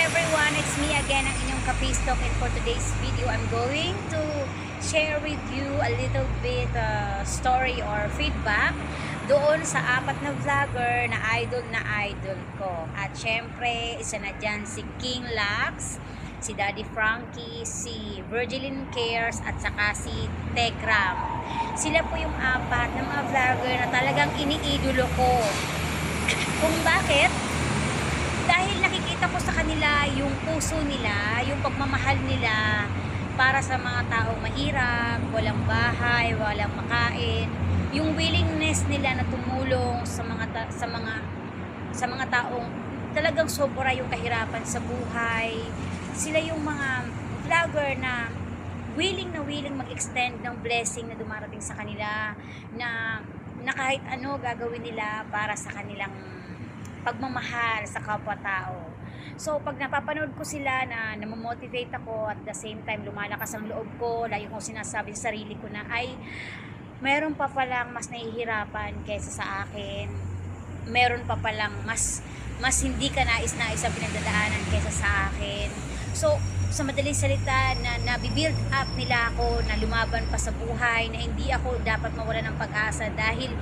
everyone, it's me again, ang inyong Kapistok, and for today's video, I'm going to share with you a little bit story or feedback doon sa apat na vlogger na idol ko. At syempre, isa na dyan si King Lax, si Daddy Frankie, si Virgilin Cares, at saka si Tekram. Sila po yung apat na mga vlogger na talagang iniidolo ko. Kung bakit? Dahil nakikita ko sa kanila yung puso nila, yung pagmamahal nila para sa mga taong mahirap, walang bahay, walang makain, yung willingness nila na tumulong sa mga taong talagang sobra yung kahirapan sa buhay. Sila yung mga vlogger na willing mag-extend ng blessing na dumarating sa kanila, na kahit ano gagawin nila para sa kanilang pagmamahal sa kapwa-tao. So, pag napapanood ko sila na namomotivate ako, at the same time lumalakas ang loob ko, lagi kong sinasabi sa sarili ko na ay meron pa palang mas nahihirapan kaysa sa akin, meron pa palang mas hindi ka nais-nais ang pinagdadaanan kaysa sa akin. So, sa madaling salita, na nabibuild up nila ako na lumaban pa sa buhay, na hindi ako dapat mawala ng pag-asa dahil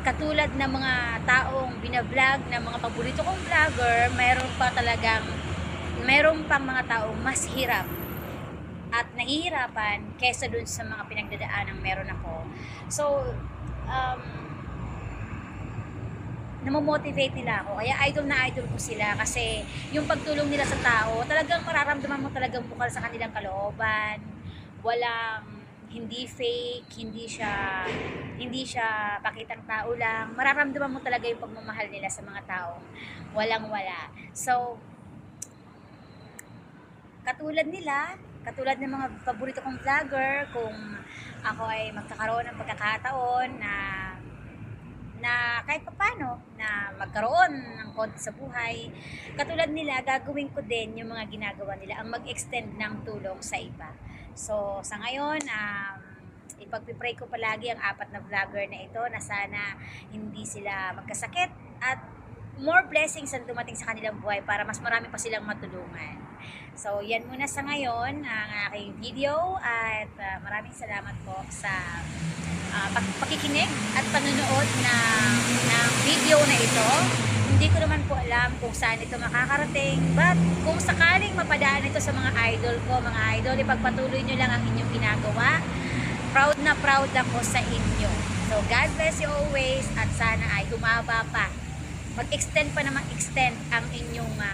katulad ng mga taong binablog, na mga paborito kong vlogger, meron pang mga taong mas hirap at nahihirapan kaysa dun sa mga pinagdadaanan meron ako. So, namomotivate nila ako. Kaya idol na idol ko sila kasi yung pagtulong nila sa tao, talagang mararamdaman mo talagang bukal sa kanilang kalooban. Hindi fake, hindi siya pakitang tao lang. Mararamdaman mo talaga yung pagmamahal nila sa mga taong walang-wala. So, katulad ng mga paborito kong vlogger, kung ako ay magkakaroon ng pagkakataon na kahit paano na magkaroon ng konti sa buhay, katulad nila, gagawin ko din yung mga ginagawa nila, ang mag-extend ng tulong sa iba. So, sa ngayon, ipagpipray ko palagi ang apat na vlogger na ito na sana hindi sila magkasakit at more blessings ang dumating sa kanilang buhay para mas marami pa silang matulungan. So, yan muna sa ngayon ang aking video, at maraming salamat po sa pakikinig at panonood ng video na ito. Hindi ko naman po alam kung saan ito makakarating, but kung sakaling mapadaan ito sa mga idol ko, mga idol, ipagpatuloy nyo lang ang inyong ginagawa. Proud na proud ako sa inyo. So, God bless you always, at sana ay humaba pa. Mag-extend pa na mag-extend ang inyong